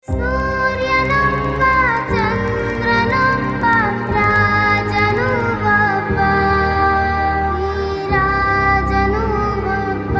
ಸೂರ್ಯನೊಬ್ಬ ಚಂದ್ರನೊಬ್ಬ ರಾಜನು ಒಬ್ಬ ಈ ರಾಜನು ಒಬ್ಬ.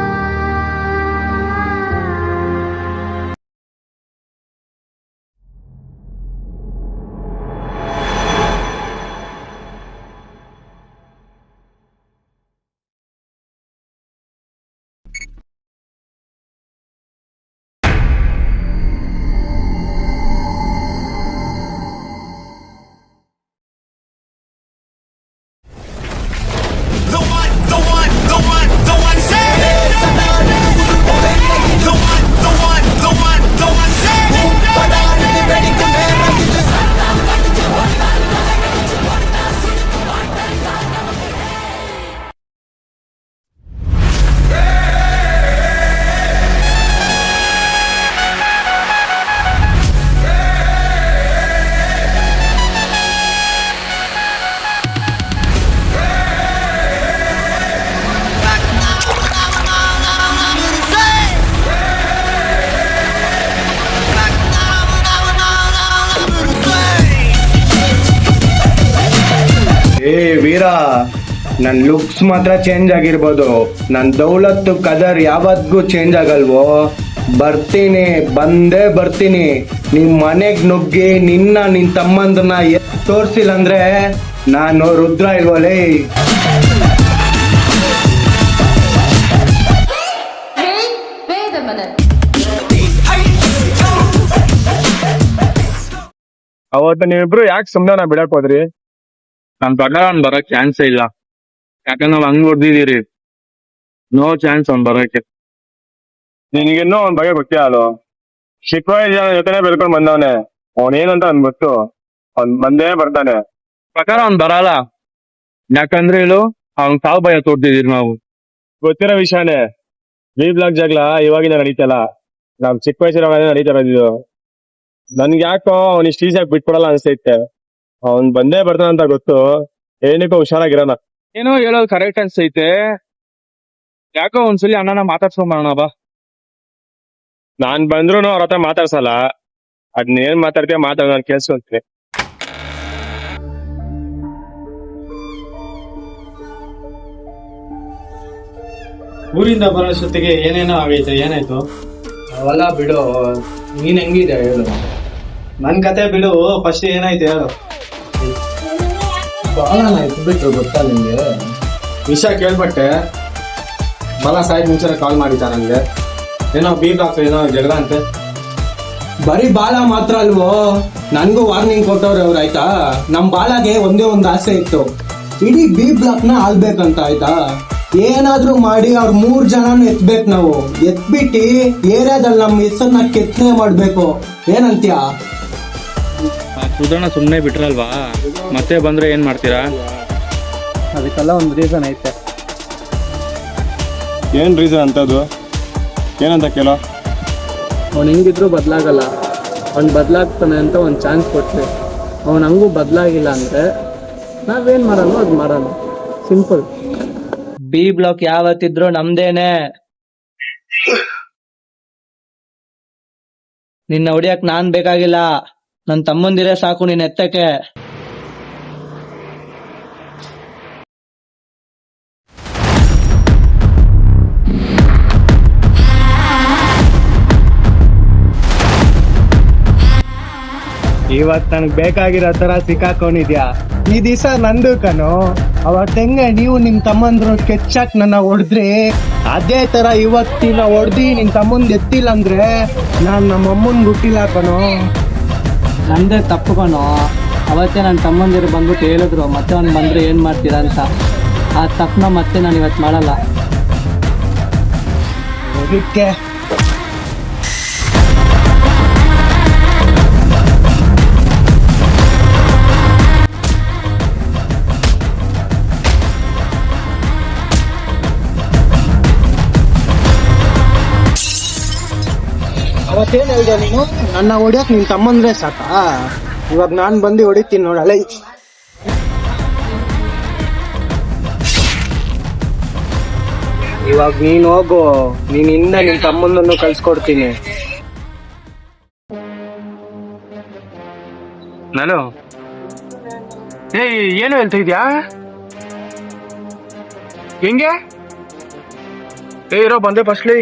ಏ ವೀರ, ನನ್ ಲುಕ್ಸ್ ಮಾತ್ರ ಚೇಂಜ್ ಆಗಿರ್ಬೋದು, ನನ್ ದೌಲತ್ತು ಕದರ್ ಯಾವತ್ತಿಗೂ ಚೇಂಜ್ ಆಗಲ್ವೋ. ಬಂದೇ ಬರ್ತೀನಿ. ನಿಮ್ ಮನೆಗ್ ನುಗ್ಗಿ ನಿನ್ ತಮ್ಮಂದ್ರನ್ನ ತೋರ್ಸಿಲ್ಲ ಅಂದ್ರೆ ನಾನು ರುದ್ರ ಇಲ್ವಲೇ. ಅವತ್ತು ನೀವಿಬ್ರು ಯಾಕೆ ಸುಮ್ನೆ ಬಿಡಕ್ ಹೋದ್ರಿ? ನನ್ ಪ್ರಕಾರ ಅವ್ನ್ ಬರಕ್ ಚಾನ್ಸೇ ಇಲ್ಲ. ಯಾಕಂದ್ರೆ ನಾವ್ ಹಂಗ್ ಹೊಡ್ದಿದೀರಿ. ನೋ ಚಾನ್ಸ್ ಅವ್ನ್ ಬರಕ್ಕೆ. ನಿನಗಿನ್ನೂ ಅವ್ನ್ ಬಗ್ಗೆ ಗೊತ್ತೇ ಅದು. ಚಿಕ್ಕ ವಯಸ್ಸಿನ ಜೊತೆನೆ ಬೆಳ್ಕೊಂಡ್ ಬಂದವನೆ. ಅವ್ನ್ ಏನಂತ ಅವ್ನ್ ಗೊತ್ತು. ಅವ್ನ್ ಬಂದೇ ಬರ್ತಾನೆ. ಪ್ರಕಾರ ಅವ್ನ್ ಬರಲ್ಲ. ಯಾಕಂದ್ರೆ ಹೇಳು, ಅವ್ನ್ ಸಾವು ಭಯ ತೋರ್ತಿದೀರಿ ನಾವು. ಗೊತ್ತಿರೋ ವಿಷಯನೇ. ಬಿ ಬ್ಲಾಕ್ ಜಗಳ ಇವಾಗಿನ ನಡೀತಲ್ಲ. ನಾವ್ ಚಿಕ್ಕ ವಯಸ್ಸಿನ ನಡೀತಾ ಇರೋದು. ನನ್ಗೆ ಯಾಕೋ ಅವ್ನ್ ಇಷ್ಟ ಈಸಿಯಾಗಿ ಬಿಟ್ಕೊಡಲ್ಲ ಅನ್ಸೈತೆ. ಅವ್ನ್ ಬಂದೇ ಬರ್ತಾನಂತ ಗೊತ್ತು. ಏನಕ್ಕೋ ಹುಷಾರಾಗಿರೋಣ. ಏನೋ ಹೇಳೋದು ಕರೆಕ್ಟ್ ಅನ್ಸೈತೆ. ಯಾಕೋ ಒಂದ್ಸಲಿ ಅಣ್ಣನ ಮಾತಾಡ್ಸ್ಕೊಂಬರೋಣ ಬಾ. ನಾನ್ ಬಂದ್ರು ಅವ್ರ ಹತ್ರ ಮಾತಾಡ್ಸಲ್ಲ. ಅದ್ನೇನ್ ಮಾತಾಡ್ತೀಯ ಮಾತಾಡ, ನಾನು ಕೇಳಿಸ್ಕೊಂತೀನಿ. ಊರಿಂದ ಬರೋಷ್ಟೊತ್ತಿಗೆ ಏನೇನೋ ಆಗೈತೆ. ಏನಾಯ್ತು? ಅವೆಲ್ಲ ಬಿಡು, ನೀನ್ ಹೆಂಗಿದೆ ಹೇಳು. ನನ್ ಕತೆ ಬಿಡು, ಫಸ್ಟ್ ಏನಾಯ್ತು ಹೇಳು. ಬಾಳನ ಎತ್ಬಿಟ್ರು ಗೊತ್ತಾ ನಿಮ್ಗೆ? ವಿಷಯ ಕೇಳ್ಬಟ್ಟೆ. ಬಾಲ ಸಾಯ್ಡ್ ಮುಂಚೆ ಕಾಲ್ ಮಾಡಿದ್ದ ನನ್ಗೆ. ಏನೋ ಬಿ ಬ್ಲಾಕ್ ಏನೋ ಜಗಳ ಅಂತೆ. ಬರೀ ಬಾಲ ಮಾತ್ರ ಅಲ್ವೋ, ನನ್ಗೂ ವಾರ್ನಿಂಗ್ ಕೊಟ್ಟವ್ರೆ ಅವ್ರು. ಆಯ್ತಾ, ನಮ್ ಬಾಲಾಗೆ ಒಂದೇ ಒಂದು ಆಸೆ ಇತ್ತು, ಇಡೀ ಬಿ ಬ್ಲಾಕ್ ನ ಆಳ್ಬೇಕಂತ. ಆಯ್ತಾ, ಏನಾದ್ರೂ ಮಾಡಿ ಅವ್ರ 3 ಜನನ ಎತ್ಬೇಕು. ನಾವು ಎತ್ಬಿಟ್ಟು ಏರಿಯಾದಲ್ಲಿ ನಮ್ಮ ಹೆಸರನ್ನ ಕೆತ್ತನೆ ಮಾಡ್ಬೇಕು. ಏನಂತ್ಯಾ? ಸುಧರ್ಣ ಸುಮ್ನೆ ಬಿಟ್ರಲ್ವಾ, ಮತ್ತೆ ಬಂದ್ರೆ ಏನ್ ಮಾಡ್ತೀರಾ? ಅದಕ್ಕೆಲ್ಲ ಒಂದು ರೀಸನ್ ಐತೆ. ಏನ್ ರೀಸನ್ ಅಂತದು? ಏನಂತ ಕೇಳೋ. ಅವ್ನು ಹೆಂಗಿದ್ರು ಬದಲಾಗಲ್ಲ. ಅವ್ನು ಬದಲಾಗ್ತಾನೆ ಅಂತ ಒಂದು ಚಾನ್ಸ್ ಕೊಟ್ರಿ. ಅವ್ನು ಹಂಗೂ ಬದಲಾಗಿಲ್ಲ ಅಂದ್ರೆ ನಾವೇನ್ ಮಾಡೋಣ ಅದು ಮಾಡೋಣ. ಸಿಂಪಲ್. ಬಿ ಬ್ಲಾಕ್ ಯಾವತ್ತಿದ್ರು ನಮ್ದೇನೆ. ನಿನ್ನ ಹೊಡಿಯಕ್ ನಾನ್ ಬೇಕಾಗಿಲ್ಲ, ನನ್ ತಮ್ಮಂದಿರೇ ಸಾಕು ನೀನ್ ಎತ್ತಕ್ಕೆ. ಇವತ್ ನನಗ್ ಬೇಕಾಗಿರೋ ತರ ಸಿಕ್ಕಾಕೊಂಡಿದ್ಯಾ. ಈ ದಿವಸ ನಂದು ಕಣೋ. ಅವತ್ ಹೆಂಗೆ ನೀವು ನಿಮ್ ತಮ್ಮಂದ್ರು ಕೆಚ್ಚಾಕ್ ನನ್ನ ಹೊಡೆದ್ರಿ, ಅದೇ ತರ ಇವತ್ತಿನ ಹೊಡ್ದಿ ನಿನ್ ತಮ್ಮಂದ್ ಎತ್ತಿಲ್ಲ ಅಂದ್ರೆ ನಾನ್ ನಮ್ಮಮ್ಮನ್ ಗುಟ್ಟಿಲ್ಲ ಕಣೋ. ನಂದೇ ತಪ್ಪು ಕಣೋ. ಅವತ್ತೇ ನನ್ನ ತಮ್ಮಂದಿರು ಬಂದ್ಬಿಟ್ಟು ಹೇಳಿದ್ರು ಮತ್ತೆ ಅವ್ನು ಬಂದ್ರೆ ಏನ್ ಮಾಡ್ತೀರಾ ಅಂತ. ಆ ತಪ್ಪನ್ನ ಮತ್ತೆ ನಾನು ಇವತ್ತು ಮಾಡಲ್ಲ. ಅದಕ್ಕೆ ಅವತ್ತೇನ್ ಹೇಳ್ದೆ ನೀನು? ನನ್ನ ಹೊಡಿಯಕ್ ನಿನ್ ತಮ್ಮಂದ್ರೆ ಸಾಕಾ? ಇವಾಗ ನಾನ್ ಬಂದು ಹೊಡಿತೀನಿ ನೋಡಲ್ಲ. ಇವಾಗ ನೀನ್ ಹೋಗು, ನೀನಿಂದ ನಿನ್ ತಮ್ಮನನ್ನು ಕಳ್ಸ್ಕೊಡ್ತೀನಿ. ನಾನು ಏನು ಹೇಳ್ತಾ ಇದ್ಯಾ? ಹೆಂಗೆ? ಇರೋ ಬಂದೆ ಫಸ್ಟ್ಲಿ.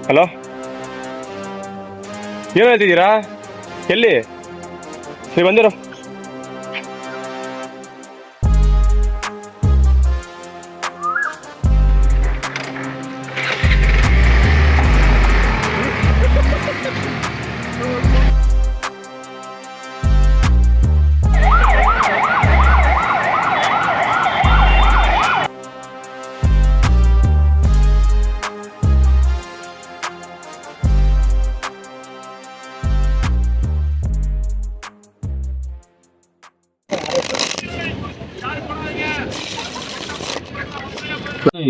ಹಲೋ, ಏನು ಹೇಳ್ತಿದ್ದೀರಾ? ಎಲ್ಲಿ? ನೀವು ಬಂದಿರೋ.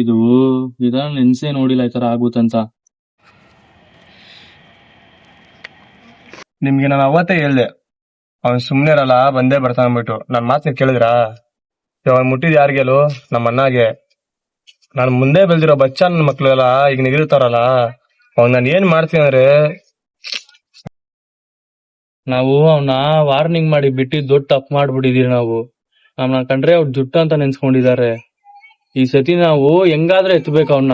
ಇದು ಇದನ್ನ ನೆನ್ಸೇ ನೋಡಿಲ್ಲ ಈ ತರ ಆಗುತ್ತಂತ. ನಿಮ್ಗೆ ನಾನು ಅವತ್ತೇ ಹೇಳ್ದೆ, ಅವ್ನು ಸುಮ್ನೆ ಇರಲ್ಲ, ಬಂದೇ ಬರ್ತಾನ ಅಂದ್ಬಿಟ್ಟು. ನನ್ ಮಾತನ್ನ ಕೇಳಿದ್ರಾ? ಇವಾಗ ಮುಟ್ಟಿದ್ ಯಾರಿಗೆಲು? ನಮ್ಮ ಅಣ್ಣಗೆ. ನಾನು ಮುಂದೆ ಬೆಳ್ದಿರೋ ಬಚ್ಚ ನನ್ನ ಮಕ್ಳೆಲ್ಲ ಈಗ ನಿಗಿರ್ತಾರಲ್ಲ, ಅವ್ನು ನಾನು ಏನ್ ಮಾಡ್ತೀನಿ ಅಂದ್ರೆ, ನಾವು ಅವನ್ನ ವಾರ್ನಿಂಗ್ ಮಾಡಿ ಬಿಟ್ಟಿದ್ ದೊಡ್ಡ ತಪ್ಪು ಮಾಡ್ಬಿಟ್ಟಿದೀವಿ. ನಾವು ನಮ್ಮನ್ನ ಕಂಡ್ರೆ ಅವ್ರ ಜುಟ್ಟು ಅಂತ ನೆನ್ಸ್ಕೊಂಡಿದ್ದಾರೆ. ಈ ಸತಿ ನಾವು ಹೆಂಗಾದ್ರೆ ಎತ್ತಬೇಕು ಅವನ್ನ.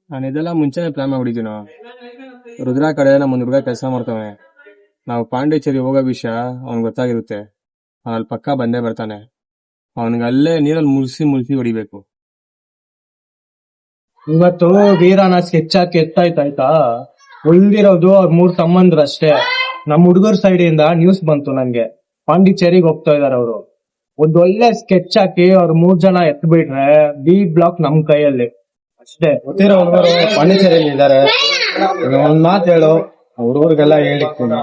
ನಾನು ಇದೆಲ್ಲ ಮುಂಚೆನೆ ಪ್ಲಾನ್ ಮಾಡ್ಬಿಟ್ಟಿದ್ದೀನೋ. ರುದ್ರ ಕಡೆ ನಮ್ಮ ಒಂದು ಹುಡುಗ ಕೆಲಸ ಮಾಡ್ತಾನೆ. ನಾವು ಪಾಂಡಿಚೇರಿ ಹೋಗೋ ವಿಷಯ ಅವ್ನಿಗೆ ಗೊತ್ತಾಗಿರುತ್ತೆ. ಅಲ್ಲಿ ಪಕ್ಕ ಬಂದೇ ಬರ್ತಾನೆ. ಅವನಿಗೆ ಅಲ್ಲೇ ನೀರಲ್ಲಿ ಮುಳ್ಸಿ ಹೊಡಿಬೇಕು. ಇವತ್ತು ವೀರನ ಸ್ಕೆಚ್ ಹಾಕಿ ಎತ್ತಾಯ್ತಾಯ್ತಾ? ಉಳ್ದಿರೋದು ಅವ್ರ 3 ತಮ್ಮಂದ್ರು ಅಷ್ಟೇ. ನಮ್ ಹುಡುಗರ ಸೈಡ್ ಇಂದ ನ್ಯೂಸ್ ಬಂತು ನಂಗೆ, ಪಾಂಡಿಚೇರಿಗೆ ಹೋಗ್ತಾ ಇದಾರೆ ಅವರು. ಒಂದ್ ಒಳ್ಳೆ ಸ್ಕೆಚ್ ಹಾಕಿ ಅವ್ರ 3 ಜನ ಎತ್ ಬಿಟ್ರೆ ಬಿ ಬ್ಲಾಕ್ ನಮ್ ಕೈಯಲ್ಲಿ ಅಷ್ಟೇ. ಗೊತ್ತಿರೋ ಹುಡುಗರು ಪಾಂಡಿಚೇರಿಯಲ್ಲಿ ಇದ್ದಾರೆ. ಒಂದ್ ಮಾತು ಹೇಳು, ಹುಡುಗರಿಗೆಲ್ಲ ಹೇಳಿಕ್ತೀನಿ.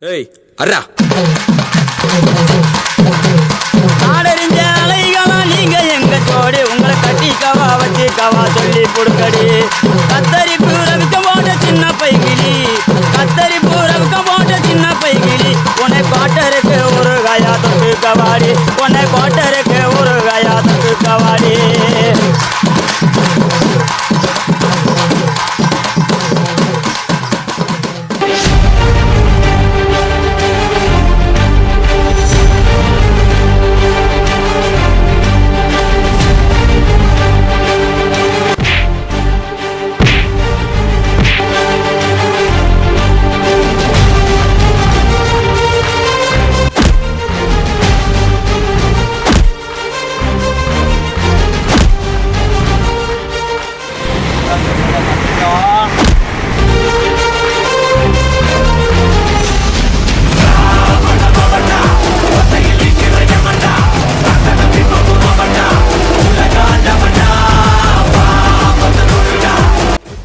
ஏய் அர்ரா ஆடறிஞ்ச அலைகளா நீங்க எங்க ஜோடி உங்களை கட்டிக்கவா வச்சுக்கவா சொல்லி கொடுக்கடி கத்தரி பூரவுக்க போட்ட சின்ன பைகிளி கத்தரி பூரவுக்க போட்ட சின்ன பைகிளி உன்னை கோட்டருக்கு ஒரு காயா தொட்டு கவாடி உன்னை கோட்டருக்கு ஒரு காயா தொட்டு கவாடி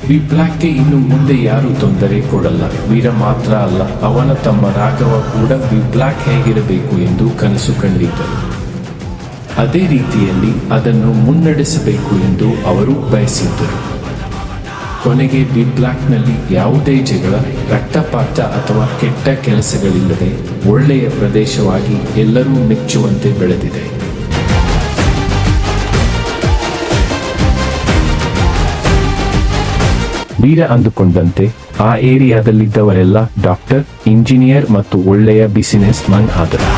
ವಿ ಬ್ಲಾಕ್ಗೆ ಇನ್ನು ಮುಂದೆ ಯಾರೂ ತೊಂದರೆ ಕೊಡಲ್ಲ. ವೀರ ಮಾತ್ರ ಅಲ್ಲ, ಅವನ ತಮ್ಮ ರಾಘವ ಕೂಡ ವಿ ಬ್ಲಾಕ್ ಹೇಗಿರಬೇಕು ಎಂದು ಕನಸು ಕಂಡಿದ್ದರು. ಅದೇ ರೀತಿಯಲ್ಲಿ ಅದನ್ನು ಮುನ್ನಡೆಸಬೇಕು ಎಂದು ಅವರು ಬಯಸಿದ್ದರು. ಕೊನೆಗೆ ವಿ ಬ್ಲಾಕ್ನಲ್ಲಿ ಯಾವುದೇ ಜಗಳ, ರಕ್ತಪಾತ ಅಥವಾ ಕೆಟ್ಟ ಕೆಲಸಗಳಿಲ್ಲದೆ ಒಳ್ಳೆಯ ಪ್ರದೇಶವಾಗಿ ಎಲ್ಲರೂ ಮೆಚ್ಚುವಂತೆ ಬೆಳೆದಿದೆ. ವೀರ ಅಂದುಕೊಂಡಂತೆ ಆ ಏರಿಯಾದಲ್ಲಿದ್ದವರೆಲ್ಲ ಡಾಕ್ಟರ್, ಇಂಜಿನಿಯರ್ ಮತ್ತು ಒಳ್ಳೆಯ ಬಿಸಿನೆಸ್ ಮನ್ ಆದರು.